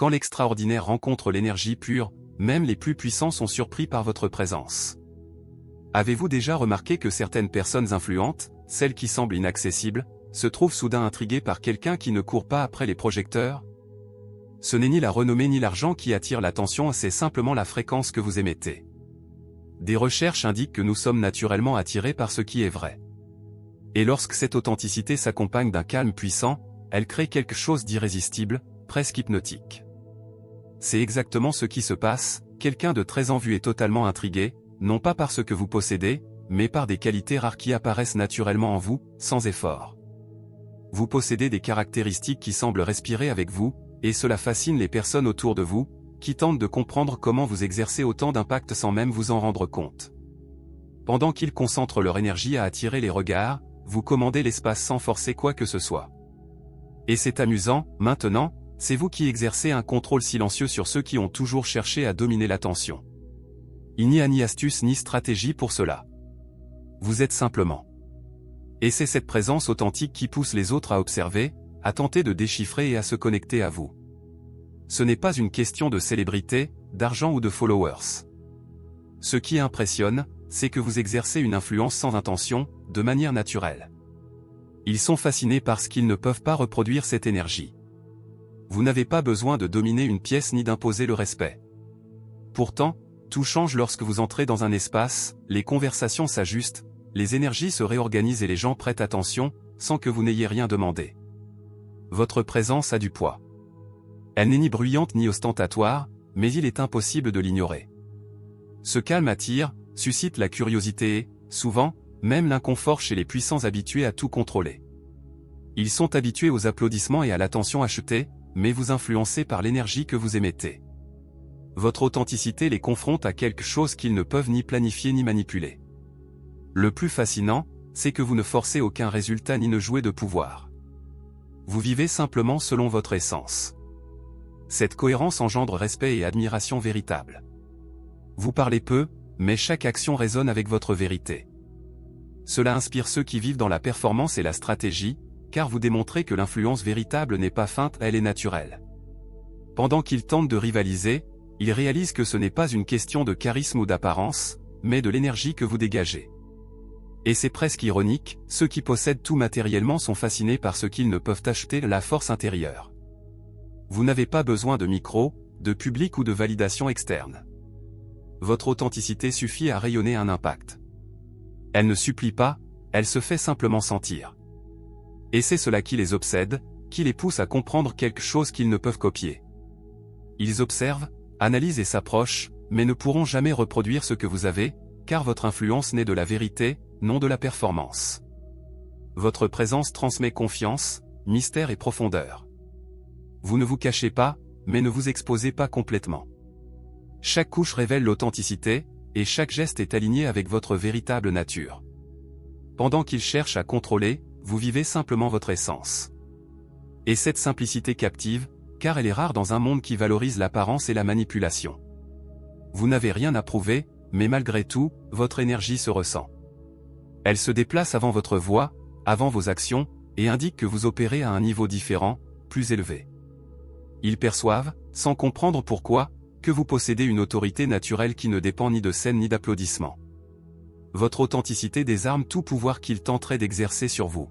Quand l'extraordinaire rencontre l'énergie pure, même les plus puissants sont surpris par votre présence. Avez-vous déjà remarqué que certaines personnes influentes, celles qui semblent inaccessibles, se trouvent soudain intriguées par quelqu'un qui ne court pas après les projecteurs? Ce n'est ni la renommée ni l'argent qui attire l'attention, c'est simplement la fréquence que vous émettez. Des recherches indiquent que nous sommes naturellement attirés par ce qui est vrai. Et lorsque cette authenticité s'accompagne d'un calme puissant, elle crée quelque chose d'irrésistible, presque hypnotique. C'est exactement ce qui se passe, quelqu'un de très en vue est totalement intrigué, non pas par ce que vous possédez, mais par des qualités rares qui apparaissent naturellement en vous, sans effort. Vous possédez des caractéristiques qui semblent respirer avec vous, et cela fascine les personnes autour de vous, qui tentent de comprendre comment vous exercez autant d'impact sans même vous en rendre compte. Pendant qu'ils concentrent leur énergie à attirer les regards, vous commandez l'espace sans forcer quoi que ce soit. Et c'est amusant, maintenant, c'est vous qui exercez un contrôle silencieux sur ceux qui ont toujours cherché à dominer l'attention. Il n'y a ni astuce ni stratégie pour cela. Vous êtes simplement. Et c'est cette présence authentique qui pousse les autres à observer, à tenter de déchiffrer et à se connecter à vous. Ce n'est pas une question de célébrité, d'argent ou de followers. Ce qui impressionne, c'est que vous exercez une influence sans intention, de manière naturelle. Ils sont fascinés parce qu'ils ne peuvent pas reproduire cette énergie. Vous n'avez pas besoin de dominer une pièce ni d'imposer le respect. Pourtant, tout change lorsque vous entrez dans un espace, les conversations s'ajustent, les énergies se réorganisent et les gens prêtent attention, sans que vous n'ayez rien demandé. Votre présence a du poids. Elle n'est ni bruyante ni ostentatoire, mais il est impossible de l'ignorer. Ce calme attire, suscite la curiosité et, souvent, même l'inconfort chez les puissants habitués à tout contrôler. Ils sont habitués aux applaudissements et à l'attention achetée, mais vous influencez par l'énergie que vous émettez. Votre authenticité les confronte à quelque chose qu'ils ne peuvent ni planifier ni manipuler. Le plus fascinant, c'est que vous ne forcez aucun résultat ni ne jouez de pouvoir. Vous vivez simplement selon votre essence. Cette cohérence engendre respect et admiration véritable. Vous parlez peu, mais chaque action résonne avec votre vérité. Cela inspire ceux qui vivent dans la performance et la stratégie, car vous démontrez que l'influence véritable n'est pas feinte, elle est naturelle. Pendant qu'ils tentent de rivaliser, ils réalisent que ce n'est pas une question de charisme ou d'apparence, mais de l'énergie que vous dégagez. Et c'est presque ironique, ceux qui possèdent tout matériellement sont fascinés par ce qu'ils ne peuvent acheter, la force intérieure. Vous n'avez pas besoin de micro, de public ou de validation externe. Votre authenticité suffit à rayonner un impact. Elle ne supplie pas, elle se fait simplement sentir. Et c'est cela qui les obsède, qui les pousse à comprendre quelque chose qu'ils ne peuvent copier. Ils observent, analysent et s'approchent, mais ne pourront jamais reproduire ce que vous avez, car votre influence naît de la vérité, non de la performance. Votre présence transmet confiance, mystère et profondeur. Vous ne vous cachez pas, mais ne vous exposez pas complètement. Chaque couche révèle l'authenticité, et chaque geste est aligné avec votre véritable nature. Pendant qu'ils cherchent à contrôler, vous vivez simplement votre essence. Et cette simplicité captive, car elle est rare dans un monde qui valorise l'apparence et la manipulation. Vous n'avez rien à prouver, mais malgré tout, votre énergie se ressent. Elle se déplace avant votre voix, avant vos actions, et indique que vous opérez à un niveau différent, plus élevé. Ils perçoivent, sans comprendre pourquoi, que vous possédez une autorité naturelle qui ne dépend ni de scène ni d'applaudissements. Votre authenticité désarme tout pouvoir qu'ils tenteraient d'exercer sur vous.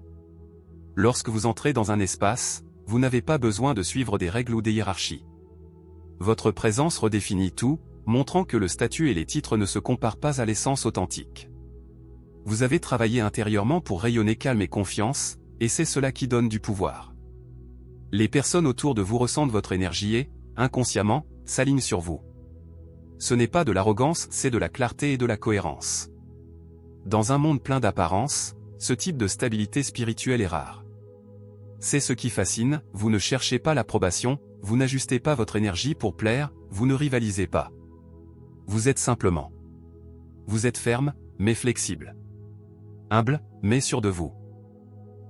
Lorsque vous entrez dans un espace, vous n'avez pas besoin de suivre des règles ou des hiérarchies. Votre présence redéfinit tout, montrant que le statut et les titres ne se comparent pas à l'essence authentique. Vous avez travaillé intérieurement pour rayonner calme et confiance, et c'est cela qui donne du pouvoir. Les personnes autour de vous ressentent votre énergie et, inconsciemment, s'alignent sur vous. Ce n'est pas de l'arrogance, c'est de la clarté et de la cohérence. Dans un monde plein d'apparences, ce type de stabilité spirituelle est rare. C'est ce qui fascine, vous ne cherchez pas l'approbation, vous n'ajustez pas votre énergie pour plaire, vous ne rivalisez pas. Vous êtes simplement. Vous êtes ferme, mais flexible. Humble, mais sûr de vous.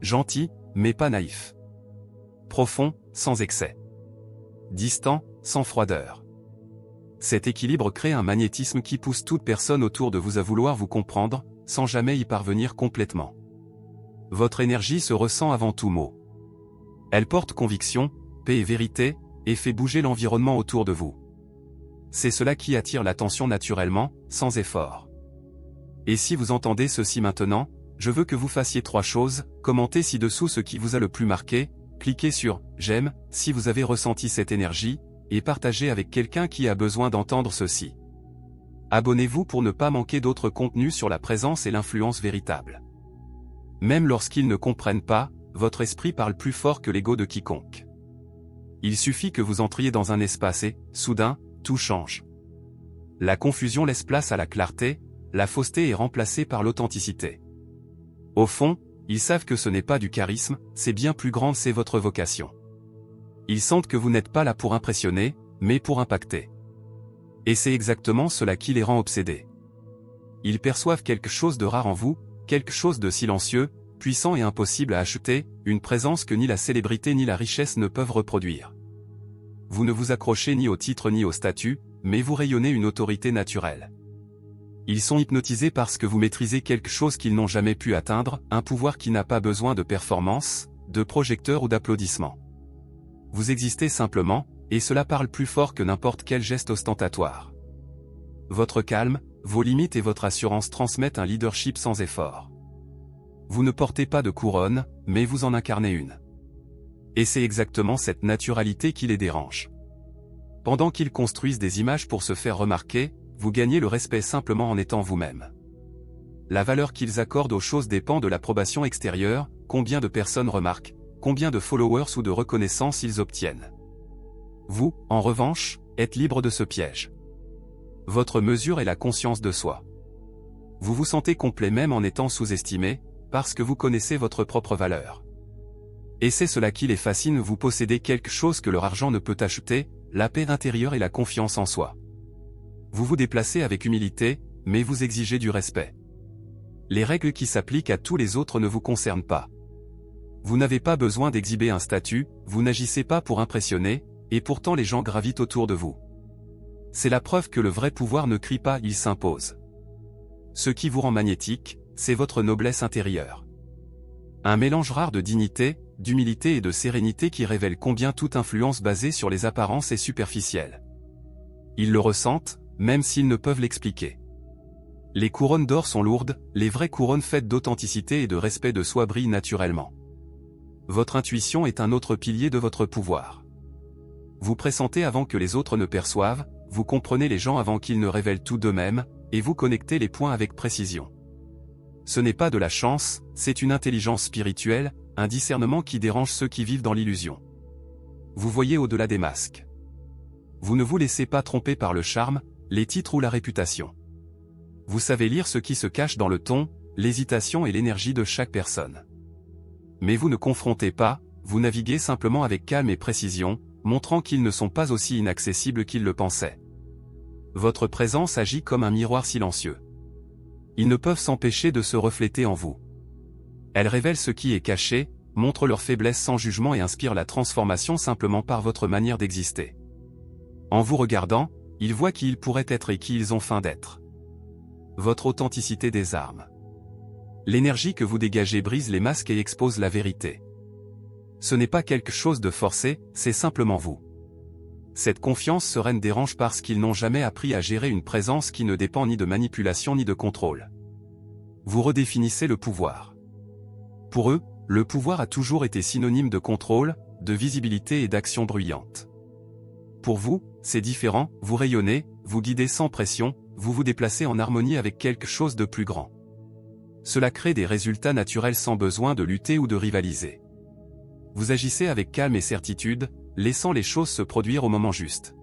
Gentil, mais pas naïf. Profond, sans excès. Distant, sans froideur. Cet équilibre crée un magnétisme qui pousse toute personne autour de vous à vouloir vous comprendre, sans jamais y parvenir complètement. Votre énergie se ressent avant tout mot. Elle porte conviction, paix et vérité, et fait bouger l'environnement autour de vous. C'est cela qui attire l'attention naturellement, sans effort. Et si vous entendez ceci maintenant, je veux que vous fassiez 3 choses, commentez ci-dessous ce qui vous a le plus marqué, cliquez sur « J'aime » si vous avez ressenti cette énergie, et partagez avec quelqu'un qui a besoin d'entendre ceci. Abonnez-vous pour ne pas manquer d'autres contenus sur la présence et l'influence véritable. Même lorsqu'ils ne comprennent pas, votre esprit parle plus fort que l'ego de quiconque. Il suffit que vous entriez dans un espace et, soudain, tout change. La confusion laisse place à la clarté, la fausseté est remplacée par l'authenticité. Au fond, ils savent que ce n'est pas du charisme, c'est bien plus grand, c'est votre vocation. Ils sentent que vous n'êtes pas là pour impressionner, mais pour impacter. Et c'est exactement cela qui les rend obsédés. Ils perçoivent quelque chose de rare en vous, quelque chose de silencieux, puissant et impossible à acheter, une présence que ni la célébrité ni la richesse ne peuvent reproduire. Vous ne vous accrochez ni au titre ni au statut, mais vous rayonnez une autorité naturelle. Ils sont hypnotisés parce que vous maîtrisez quelque chose qu'ils n'ont jamais pu atteindre, un pouvoir qui n'a pas besoin de performance, de projecteurs ou d'applaudissements. Vous existez simplement, et cela parle plus fort que n'importe quel geste ostentatoire. Votre calme, vos limites et votre assurance transmettent un leadership sans effort. Vous ne portez pas de couronne, mais vous en incarnez une. Et c'est exactement cette naturalité qui les dérange. Pendant qu'ils construisent des images pour se faire remarquer, vous gagnez le respect simplement en étant vous-même. La valeur qu'ils accordent aux choses dépend de l'approbation extérieure, combien de personnes remarquent, combien de followers ou de reconnaissance ils obtiennent. Vous, en revanche, êtes libre de ce piège. Votre mesure est la conscience de soi. Vous vous sentez complet même en étant sous-estimé, parce que vous connaissez votre propre valeur. Et c'est cela qui les fascine, vous possédez quelque chose que leur argent ne peut acheter, la paix intérieure et la confiance en soi. Vous vous déplacez avec humilité, mais vous exigez du respect. Les règles qui s'appliquent à tous les autres ne vous concernent pas. Vous n'avez pas besoin d'exhiber un statut, vous n'agissez pas pour impressionner, et pourtant les gens gravitent autour de vous. C'est la preuve que le vrai pouvoir ne crie pas, il s'impose. Ce qui vous rend magnétique, c'est votre noblesse intérieure. Un mélange rare de dignité, d'humilité et de sérénité qui révèle combien toute influence basée sur les apparences est superficielle. Ils le ressentent, même s'ils ne peuvent l'expliquer. Les couronnes d'or sont lourdes, les vraies couronnes faites d'authenticité et de respect de soi brillent naturellement. Votre intuition est un autre pilier de votre pouvoir. Vous pressentez avant que les autres ne perçoivent, vous comprenez les gens avant qu'ils ne révèlent tout d'eux-mêmes, et vous connectez les points avec précision. Ce n'est pas de la chance, c'est une intelligence spirituelle, un discernement qui dérange ceux qui vivent dans l'illusion. Vous voyez au-delà des masques. Vous ne vous laissez pas tromper par le charme, les titres ou la réputation. Vous savez lire ce qui se cache dans le ton, l'hésitation et l'énergie de chaque personne. Mais vous ne confrontez pas, vous naviguez simplement avec calme et précision, montrant qu'ils ne sont pas aussi inaccessibles qu'ils le pensaient. Votre présence agit comme un miroir silencieux. Ils ne peuvent s'empêcher de se refléter en vous. Elle révèle ce qui est caché, montre leur faiblesse sans jugement et inspire la transformation simplement par votre manière d'exister. En vous regardant, ils voient qui ils pourraient être et qui ils ont faim d'être. Votre authenticité désarme. L'énergie que vous dégagez brise les masques et expose la vérité. Ce n'est pas quelque chose de forcé, c'est simplement vous. Cette confiance sereine dérange parce qu'ils n'ont jamais appris à gérer une présence qui ne dépend ni de manipulation ni de contrôle. Vous redéfinissez le pouvoir. Pour eux, le pouvoir a toujours été synonyme de contrôle, de visibilité et d'action bruyante. Pour vous, c'est différent, vous rayonnez, vous guidez sans pression, vous vous déplacez en harmonie avec quelque chose de plus grand. Cela crée des résultats naturels sans besoin de lutter ou de rivaliser. Vous agissez avec calme et certitude, laissant les choses se produire au moment juste.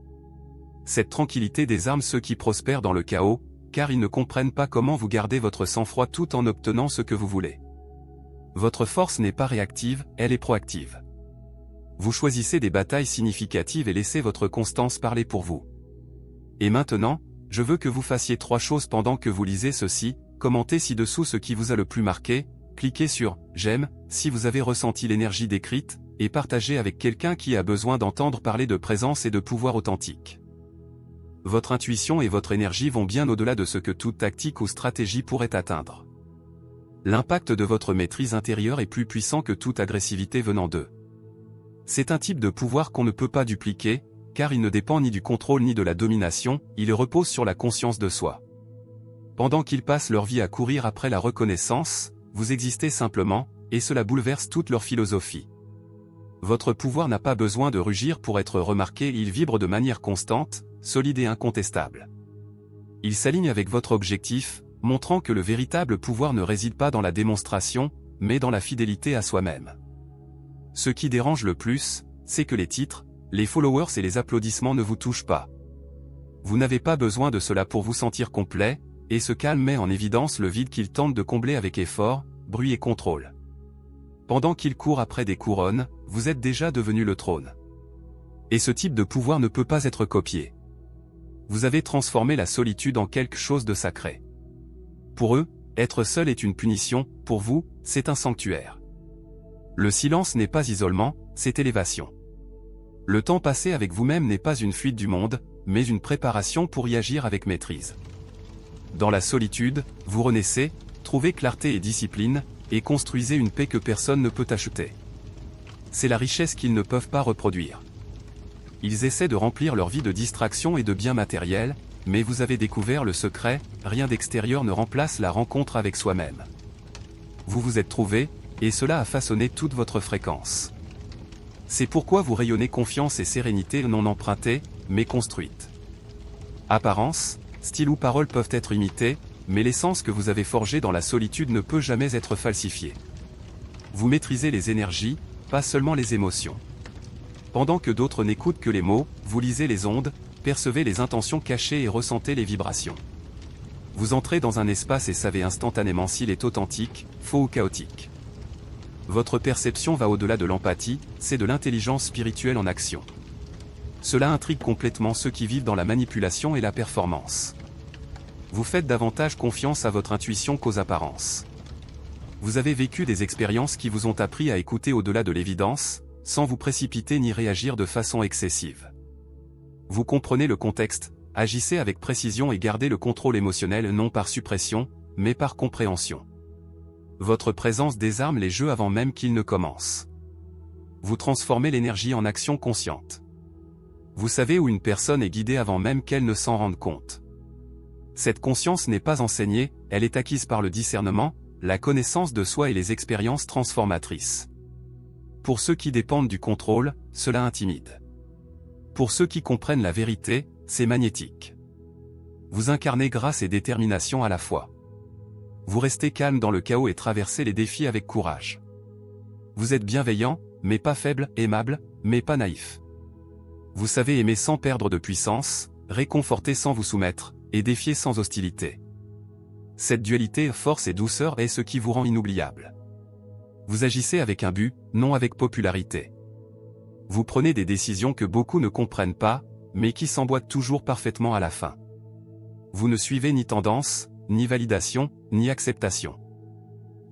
Cette tranquillité désarme ceux qui prospèrent dans le chaos, car ils ne comprennent pas comment vous gardez votre sang-froid tout en obtenant ce que vous voulez. Votre force n'est pas réactive, elle est proactive. Vous choisissez des batailles significatives et laissez votre constance parler pour vous. Et maintenant, je veux que vous fassiez 3 choses pendant que vous lisez ceci, commentez ci-dessous ce qui vous a le plus marqué, cliquez sur « J'aime » si vous avez ressenti l'énergie décrite, et partagez avec quelqu'un qui a besoin d'entendre parler de présence et de pouvoir authentique. Votre intuition et votre énergie vont bien au-delà de ce que toute tactique ou stratégie pourrait atteindre. L'impact de votre maîtrise intérieure est plus puissant que toute agressivité venant d'eux. C'est un type de pouvoir qu'on ne peut pas dupliquer, car il ne dépend ni du contrôle ni de la domination, il repose sur la conscience de soi. Pendant qu'ils passent leur vie à courir après la reconnaissance, vous existez simplement, et cela bouleverse toute leur philosophie. Votre pouvoir n'a pas besoin de rugir pour être remarqué, il vibre de manière constante, solide et incontestable. Il s'aligne avec votre objectif, montrant que le véritable pouvoir ne réside pas dans la démonstration, mais dans la fidélité à soi-même. Ce qui dérange le plus, c'est que les titres, les followers et les applaudissements ne vous touchent pas. Vous n'avez pas besoin de cela pour vous sentir complet, et ce calme met en évidence le vide qu'il tente de combler avec effort, bruit et contrôle. Pendant qu'il court après des couronnes, vous êtes déjà devenu le trône. Et ce type de pouvoir ne peut pas être copié. Vous avez transformé la solitude en quelque chose de sacré. Pour eux, être seul est une punition, pour vous, c'est un sanctuaire. Le silence n'est pas isolement, c'est élévation. Le temps passé avec vous-même n'est pas une fuite du monde, mais une préparation pour y agir avec maîtrise. Dans la solitude, vous renaissez, trouvez clarté et discipline, et construisez une paix que personne ne peut acheter. C'est la richesse qu'ils ne peuvent pas reproduire. Ils essaient de remplir leur vie de distractions et de biens matériels, mais vous avez découvert le secret, rien d'extérieur ne remplace la rencontre avec soi-même. Vous vous êtes trouvé, et cela a façonné toute votre fréquence. C'est pourquoi vous rayonnez confiance et sérénité non empruntée, mais construite. Apparence, style ou parole peuvent être imités, mais l'essence que vous avez forgée dans la solitude ne peut jamais être falsifiée. Vous maîtrisez les énergies, pas seulement les émotions. Pendant que d'autres n'écoutent que les mots, vous lisez les ondes, percevez les intentions cachées et ressentez les vibrations. Vous entrez dans un espace et savez instantanément s'il est authentique, faux ou chaotique. Votre perception va au-delà de l'empathie, c'est de l'intelligence spirituelle en action. Cela intrigue complètement ceux qui vivent dans la manipulation et la performance. Vous faites davantage confiance à votre intuition qu'aux apparences. Vous avez vécu des expériences qui vous ont appris à écouter au-delà de l'évidence, sans vous précipiter ni réagir de façon excessive. Vous comprenez le contexte, agissez avec précision et gardez le contrôle émotionnel non par suppression, mais par compréhension. Votre présence désarme les jeux avant même qu'ils ne commencent. Vous transformez l'énergie en action consciente. Vous savez où une personne est guidée avant même qu'elle ne s'en rende compte. Cette conscience n'est pas enseignée, elle est acquise par le discernement, la connaissance de soi et les expériences transformatrices. Pour ceux qui dépendent du contrôle, cela intimide. Pour ceux qui comprennent la vérité, c'est magnétique. Vous incarnez grâce et détermination à la fois. Vous restez calme dans le chaos et traversez les défis avec courage. Vous êtes bienveillant, mais pas faible, aimable, mais pas naïf. Vous savez aimer sans perdre de puissance, réconforter sans vous soumettre, et défier sans hostilité. Cette dualité force et douceur est ce qui vous rend inoubliable. Vous agissez avec un but, non avec popularité. Vous prenez des décisions que beaucoup ne comprennent pas, mais qui s'emboîtent toujours parfaitement à la fin. Vous ne suivez ni tendance, ni validation, ni acceptation.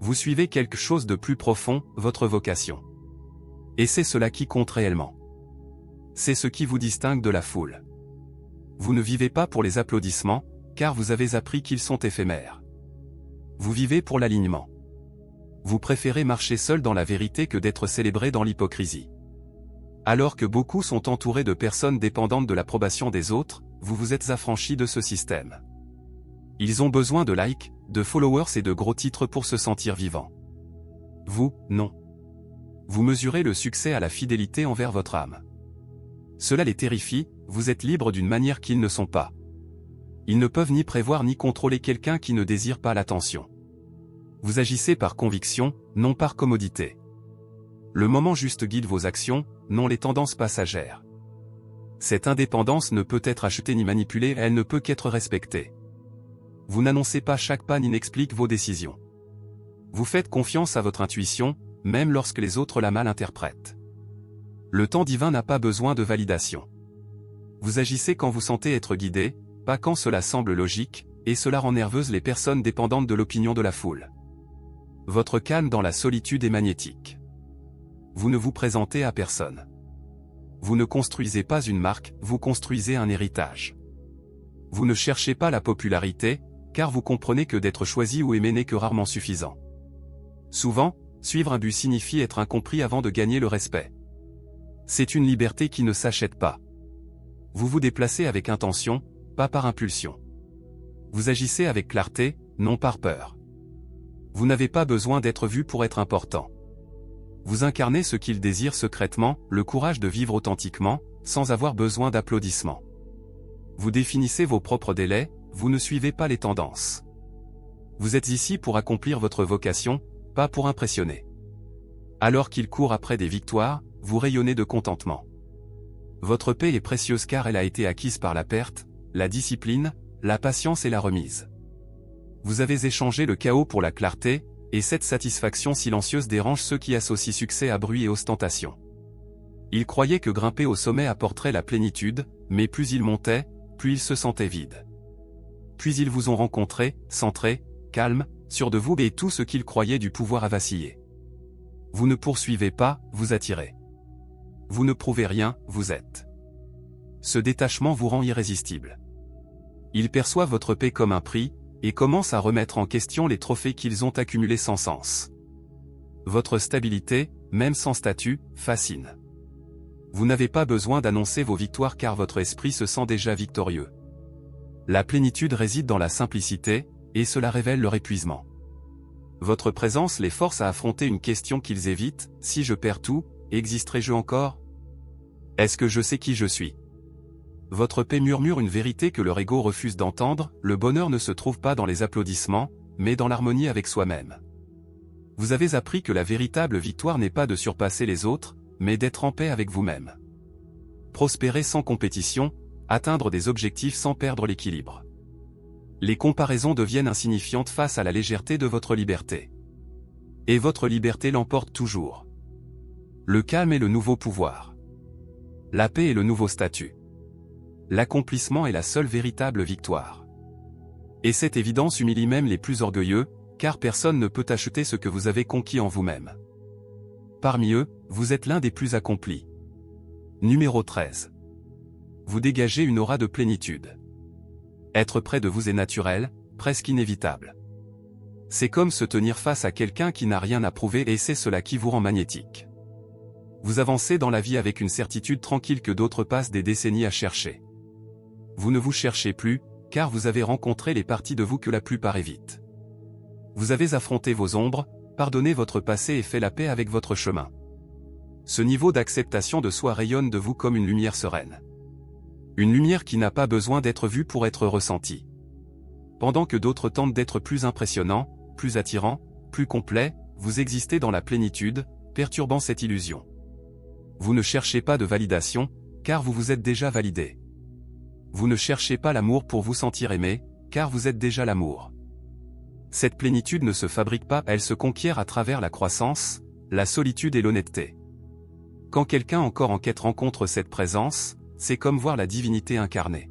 Vous suivez quelque chose de plus profond, votre vocation. Et c'est cela qui compte réellement. C'est ce qui vous distingue de la foule. Vous ne vivez pas pour les applaudissements, car vous avez appris qu'ils sont éphémères. Vous vivez pour l'alignement. Vous préférez marcher seul dans la vérité que d'être célébré dans l'hypocrisie. Alors que beaucoup sont entourés de personnes dépendantes de l'approbation des autres, vous vous êtes affranchis de ce système. Ils ont besoin de likes, de followers et de gros titres pour se sentir vivants. Vous, non. Vous mesurez le succès à la fidélité envers votre âme. Cela les terrifie, vous êtes libre d'une manière qu'ils ne sont pas. Ils ne peuvent ni prévoir ni contrôler quelqu'un qui ne désire pas l'attention. Vous agissez par conviction, non par commodité. Le moment juste guide vos actions, non les tendances passagères. Cette indépendance ne peut être achetée ni manipulée, elle ne peut qu'être respectée. Vous n'annoncez pas chaque pas ni n'expliquez vos décisions. Vous faites confiance à votre intuition, même lorsque les autres la mal interprètent. Le temps divin n'a pas besoin de validation. Vous agissez quand vous sentez être guidé, pas quand cela semble logique, et cela rend nerveuse les personnes dépendantes de l'opinion de la foule. Votre calme dans la solitude est magnétique. Vous ne vous présentez à personne. Vous ne construisez pas une marque, vous construisez un héritage. Vous ne cherchez pas la popularité, car vous comprenez que d'être choisi ou aimé n'est que rarement suffisant. Souvent, suivre un but signifie être incompris avant de gagner le respect. C'est une liberté qui ne s'achète pas. Vous vous déplacez avec intention, pas par impulsion. Vous agissez avec clarté, non par peur. Vous n'avez pas besoin d'être vu pour être important. Vous incarnez ce qu'il désire secrètement, le courage de vivre authentiquement, sans avoir besoin d'applaudissements. Vous définissez vos propres délais, vous ne suivez pas les tendances. Vous êtes ici pour accomplir votre vocation, pas pour impressionner. Alors qu'il court après des victoires, vous rayonnez de contentement. Votre paix est précieuse car elle a été acquise par la perte, la discipline, la patience et la remise. Vous avez échangé le chaos pour la clarté, et cette satisfaction silencieuse dérange ceux qui associent succès à bruit et ostentation. Ils croyaient que grimper au sommet apporterait la plénitude, mais plus ils montaient, plus ils se sentaient vides. Puis ils vous ont rencontré, centré, calme, sûr de vous et tout ce qu'ils croyaient du pouvoir a vacillé. Vous ne poursuivez pas, vous attirez. Vous ne prouvez rien, vous êtes. Ce détachement vous rend irrésistible. Ils perçoivent votre paix comme un prix, et commencent à remettre en question les trophées qu'ils ont accumulés sans sens. Votre stabilité, même sans statut, fascine. Vous n'avez pas besoin d'annoncer vos victoires car votre esprit se sent déjà victorieux. La plénitude réside dans la simplicité, et cela révèle leur épuisement. Votre présence les force à affronter une question qu'ils évitent, si je perds tout, existerai-je encore? Est-ce que je sais qui je suis? Votre paix murmure une vérité que leur ego refuse d'entendre, le bonheur ne se trouve pas dans les applaudissements, mais dans l'harmonie avec soi-même. Vous avez appris que la véritable victoire n'est pas de surpasser les autres, mais d'être en paix avec vous-même. Prospérer sans compétition, atteindre des objectifs sans perdre l'équilibre. Les comparaisons deviennent insignifiantes face à la légèreté de votre liberté. Et votre liberté l'emporte toujours. Le calme est le nouveau pouvoir. La paix est le nouveau statut. L'accomplissement est la seule véritable victoire. Et cette évidence humilie même les plus orgueilleux, car personne ne peut acheter ce que vous avez conquis en vous-même. Parmi eux, vous êtes l'un des plus accomplis. Numéro 13. Vous dégagez une aura de plénitude. Être près de vous est naturel, presque inévitable. C'est comme se tenir face à quelqu'un qui n'a rien à prouver et c'est cela qui vous rend magnétique. Vous avancez dans la vie avec une certitude tranquille que d'autres passent des décennies à chercher. Vous ne vous cherchez plus, car vous avez rencontré les parties de vous que la plupart évitent. Vous avez affronté vos ombres, pardonné votre passé et fait la paix avec votre chemin. Ce niveau d'acceptation de soi rayonne de vous comme une lumière sereine. Une lumière qui n'a pas besoin d'être vue pour être ressentie. Pendant que d'autres tentent d'être plus impressionnants, plus attirants, plus complets, vous existez dans la plénitude, perturbant cette illusion. Vous ne cherchez pas de validation, car vous vous êtes déjà validé. Vous ne cherchez pas l'amour pour vous sentir aimé, car vous êtes déjà l'amour. Cette plénitude ne se fabrique pas, elle se conquiert à travers la croissance, la solitude et l'honnêteté. Quand quelqu'un encore en quête rencontre cette présence, c'est comme voir la divinité incarnée.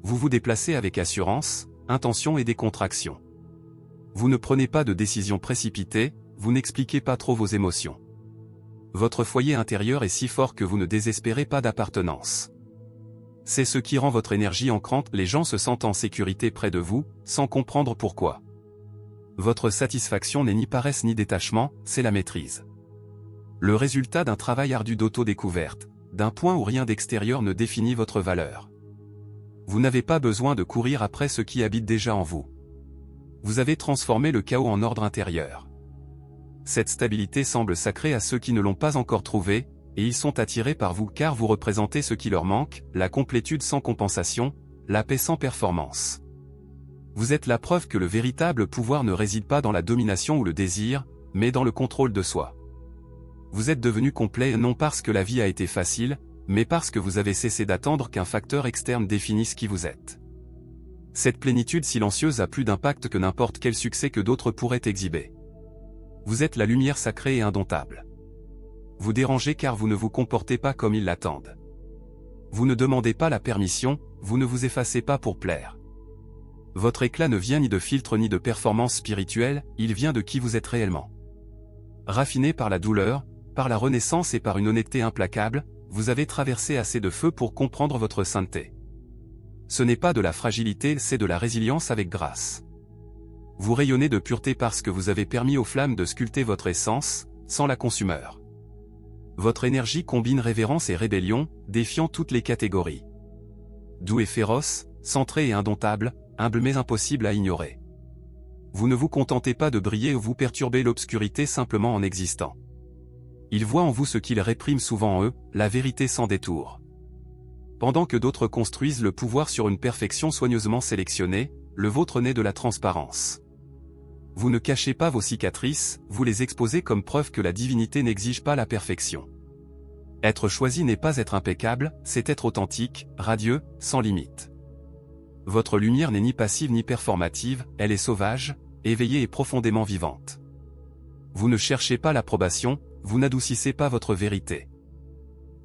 Vous vous déplacez avec assurance, intention et décontraction. Vous ne prenez pas de décisions précipitées, vous n'expliquez pas trop vos émotions. Votre foyer intérieur est si fort que vous ne désespérez pas d'appartenance. C'est ce qui rend votre énergie ancrante, les gens se sentent en sécurité près de vous, sans comprendre pourquoi. Votre satisfaction n'est ni paresse ni détachement, c'est la maîtrise. Le résultat d'un travail ardu d'autodécouverte, d'un point où rien d'extérieur ne définit votre valeur. Vous n'avez pas besoin de courir après ce qui habite déjà en vous. Vous avez transformé le chaos en ordre intérieur. Cette stabilité semble sacrée à ceux qui ne l'ont pas encore trouvée, et ils sont attirés par vous car vous représentez ce qui leur manque, la complétude sans compensation, la paix sans performance. Vous êtes la preuve que le véritable pouvoir ne réside pas dans la domination ou le désir, mais dans le contrôle de soi. Vous êtes devenu complet non parce que la vie a été facile, mais parce que vous avez cessé d'attendre qu'un facteur externe définisse qui vous êtes. Cette plénitude silencieuse a plus d'impact que n'importe quel succès que d'autres pourraient exhiber. Vous êtes la lumière sacrée et indomptable. Vous dérangez car vous ne vous comportez pas comme ils l'attendent. Vous ne demandez pas la permission, vous ne vous effacez pas pour plaire. Votre éclat ne vient ni de filtre ni de performance spirituelle, il vient de qui vous êtes réellement. Raffiné par la douleur, par la renaissance et par une honnêteté implacable, vous avez traversé assez de feu pour comprendre votre sainteté. Ce n'est pas de la fragilité, c'est de la résilience avec grâce. Vous rayonnez de pureté parce que vous avez permis aux flammes de sculpter votre essence, sans la consumeur. Votre énergie combine révérence et rébellion, défiant toutes les catégories. Doux et féroce, centré et indomptable, humble mais impossible à ignorer. Vous ne vous contentez pas de briller ou vous perturbez l'obscurité simplement en existant. Ils voient en vous ce qu'ils répriment souvent en eux, la vérité sans détour. Pendant que d'autres construisent le pouvoir sur une perfection soigneusement sélectionnée, le vôtre naît de la transparence. Vous ne cachez pas vos cicatrices, vous les exposez comme preuve que la divinité n'exige pas la perfection. Être choisi n'est pas être impeccable, c'est être authentique, radieux, sans limite. Votre lumière n'est ni passive ni performative, elle est sauvage, éveillée et profondément vivante. Vous ne cherchez pas l'approbation, vous n'adoucissez pas votre vérité.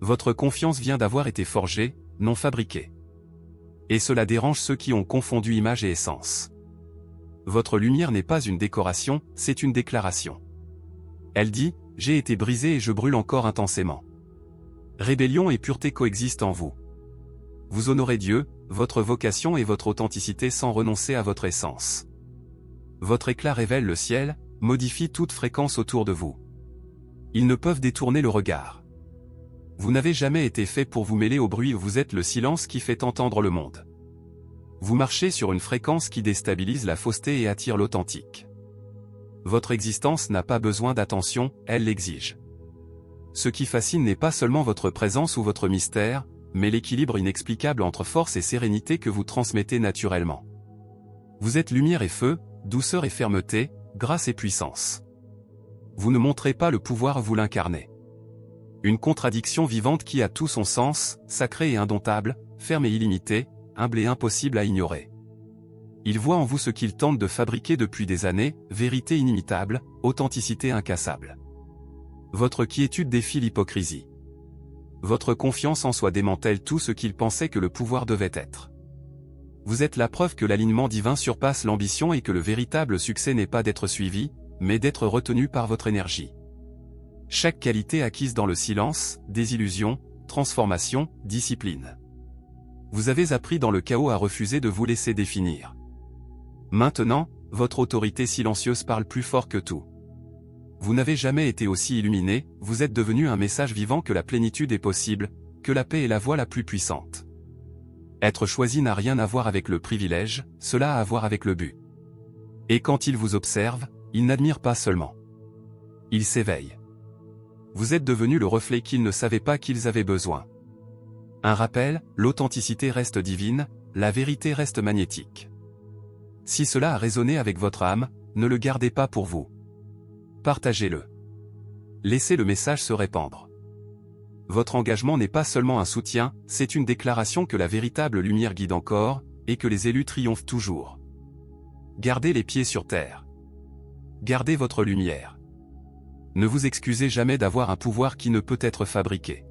Votre confiance vient d'avoir été forgée, non fabriquée. Et cela dérange ceux qui ont confondu image et essence. Votre lumière n'est pas une décoration, c'est une déclaration. Elle dit, j'ai été brisé et je brûle encore intensément. Rébellion et pureté coexistent en vous. Vous honorez Dieu, votre vocation et votre authenticité sans renoncer à votre essence. Votre éclat révèle le ciel, modifie toute fréquence autour de vous. Ils ne peuvent détourner le regard. Vous n'avez jamais été fait pour vous mêler au bruit, vous êtes le silence qui fait entendre le monde. Vous marchez sur une fréquence qui déstabilise la fausseté et attire l'authentique. Votre existence n'a pas besoin d'attention, elle l'exige. Ce qui fascine n'est pas seulement votre présence ou votre mystère, mais l'équilibre inexplicable entre force et sérénité que vous transmettez naturellement. Vous êtes lumière et feu, douceur et fermeté, grâce et puissance. Vous ne montrez pas le pouvoir, vous l'incarnez. Une contradiction vivante qui a tout son sens, sacrée et indomptable, ferme et illimitée, humble et impossible à ignorer. Ils voient en vous ce qu'ils tentent de fabriquer depuis des années, vérité inimitable, authenticité incassable. Votre quiétude défie l'hypocrisie. Votre confiance en soi démantèle tout ce qu'ils pensaient que le pouvoir devait être. Vous êtes la preuve que l'alignement divin surpasse l'ambition et que le véritable succès n'est pas d'être suivi, mais d'être retenu par votre énergie. Chaque qualité acquise dans le silence, désillusion, transformation, discipline. Vous avez appris dans le chaos à refuser de vous laisser définir. Maintenant, votre autorité silencieuse parle plus fort que tout. Vous n'avez jamais été aussi illuminé, vous êtes devenu un message vivant que la plénitude est possible, que la paix est la voie la plus puissante. Être choisi n'a rien à voir avec le privilège, cela a à voir avec le but. Et quand ils vous observent, ils n'admirent pas seulement. Ils s'éveillent. Vous êtes devenu le reflet qu'ils ne savaient pas qu'ils avaient besoin. Un rappel, l'authenticité reste divine, la vérité reste magnétique. Si cela a résonné avec votre âme, ne le gardez pas pour vous. Partagez-le. Laissez le message se répandre. Votre engagement n'est pas seulement un soutien, c'est une déclaration que la véritable lumière guide encore, et que les élus triomphent toujours. Gardez les pieds sur terre. Gardez votre lumière. Ne vous excusez jamais d'avoir un pouvoir qui ne peut être fabriqué.